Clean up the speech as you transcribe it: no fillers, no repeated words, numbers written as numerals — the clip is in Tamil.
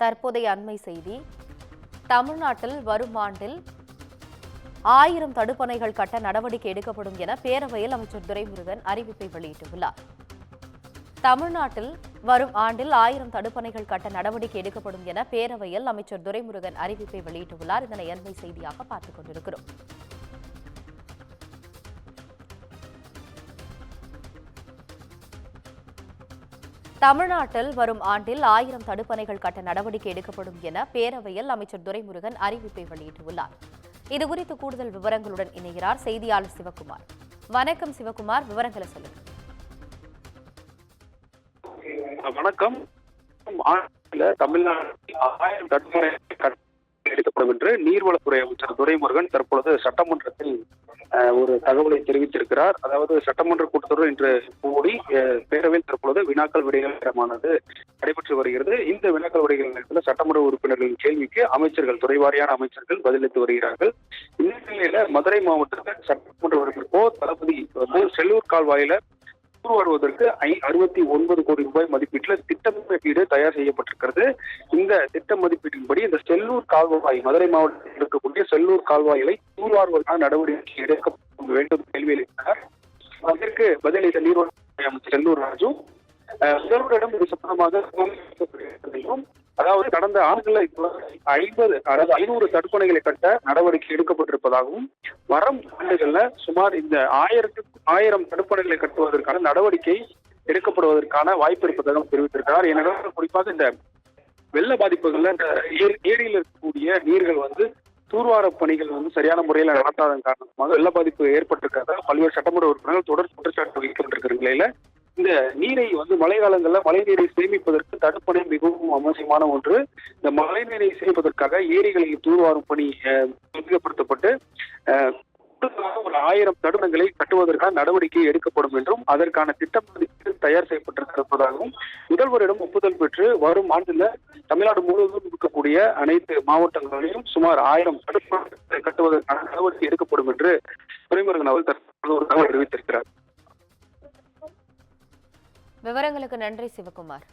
தற்போதைய அண்மை செய்தி. தமிழ்நாட்டில் வரும் ஆண்டில் 1000 தடுப்பணைகள் கட்ட நடவடிக்கை எடுக்கப்படும் என பேரவையில் அமைச்சர் துரைமுருகன் அறிவிப்பை வெளியிட்டுள்ளார். தமிழ்நாட்டில் வரும் ஆண்டில் 1000 தடுப்பணைகள் கட்ட நடவடிக்கை எடுக்கப்படும் என பேரவையில் அமைச்சர் துரைமுருகன் அறிவிப்பை வெளியிட்டுள்ளார். இதனை அண்மை செய்தியாக பார்த்துக் கொண்டிருக்கிறோம். தமிழ்நாட்டில் வரும் ஆண்டில் 1000 தடுப்பணைகள் கட்ட நடவடிக்கை எடுக்கப்படும் என பேரவையில் அமைச்சர் துரைமுருகன் அறிவிப்பை வெளியிட்டுள்ளார். இதுகுறித்து கூடுதல் விவரங்களுடன் இணைகிறார் செய்தியாளர் சிவகுமார். வணக்கம் சிவகுமார், விவரங்களை சொல்லுங்க. வணக்கம். தமிழ்நாட்டில் 1000 தடுப்பணைகள் எடுக்கப்படும் என்று நீர்வளத்துறை அமைச்சர் துரைமுருகன் தற்பொழுது சட்டமன்றத்தில் ஒரு தகவலை தெரிவித்திருக்கிறார். அதாவது சட்டமன்ற கூட்டத்தொடர் இன்று கூடி பேரவையில் தற்பொழுது வினாக்கள் விடைகள் நேரமானது நடைபெற்று வருகிறது. இந்த வினாக்கள் விடைகள் நேரத்தில் சட்டமன்ற உறுப்பினர்களின் கேள்விக்கு அமைச்சர்கள், துறைவாரியான அமைச்சர்கள் பதிலளித்து வருகிறார்கள். இந்த நிலையில மதுரை மாவட்டத்தில் சட்டமன்ற உறுப்பினர் தளபதி செல்லூர் கால்வாயில வருவதற்கு 69 கோடி ரூபாய் மதிப்பீட்டில் திட்ட மதிப்பீடு தயார் செய்யப்பட்டிருக்கிறது. இந்த திட்ட மதிப்பீட்டின்படி இந்த செல்லூர் கால்வாய், மதுரை மாவட்டத்தில் இருக்கக்கூடிய செல்லூர் கால்வாய்களை தூர்வாருவதற்கான நடவடிக்கை எடுக்க வேண்டும் கேள்வி எழுப்பினார். அதற்கு பதிலளித்த நீர்வளத்துறை அமைச்சர் செல்லூர் ராஜு முதல்வரிடம் இது சம்பந்தமாக அதாவது கடந்த ஆண்டுகளில் 500 தடுப்பணைகளை கட்ட நடவடிக்கை எடுக்கப்பட்டிருப்பதாகவும் வரும் ஆண்டுகள்ல சுமார் இந்த 1000 தடுப்பணைகளை கட்டுவதற்கான நடவடிக்கை எடுக்கப்படுவதற்கான வாய்ப்பு இருப்பதாகவும் தெரிவித்திருக்கிறார். ஏனென்றால் குறிப்பாக இந்த வெள்ள பாதிப்புகள்ல இந்த ஏரியில் இருக்கக்கூடிய நீர்கள் தூர்வார பணிகள் சரியான முறையில் நடத்தாதன் காரணமாக வெள்ள பாதிப்பு ஏற்பட்டிருக்கிறதா பல்வேறு சட்டமன்ற உறுப்பினர்கள் தொடர் குற்றச்சாட்டு வைக்கப்பட்டிருக்கிற நிலையில இந்த நீரை மழை காலங்களில் மழை நீரை சேமிப்பதற்கு தடுப்பணை மிகவும் அவசியமான ஒன்று. இந்த மழை நீரை சேமிப்பதற்காக ஏரிகளில் தூர்வாரும் பணி துரிதப்படுத்தப்பட்டு ஒரு 1000 தடுப்பணைகளை கட்டுவதற்கான நடவடிக்கை எடுக்கப்படும் என்றும் அதற்கான திட்டம் தயார் செய்யப்பட்டிருப்பதாகவும் முதல்வரிடம் ஒப்புதல் பெற்று வரும் ஆண்டில் தமிழ்நாடு முழுவதும் இருக்கக்கூடிய அனைத்து மாவட்டங்களிலும் சுமார் 1000 தடுப்பணைகளை கட்டுவதற்கான நடவடிக்கை எடுக்கப்படும் என்று துரைமுருகன் அவர்கள் தற்போது ஒரு தகவல் தெரிவித்திருக்கிறார். விவரங்களுக்கு நன்றி சிவகுமார்.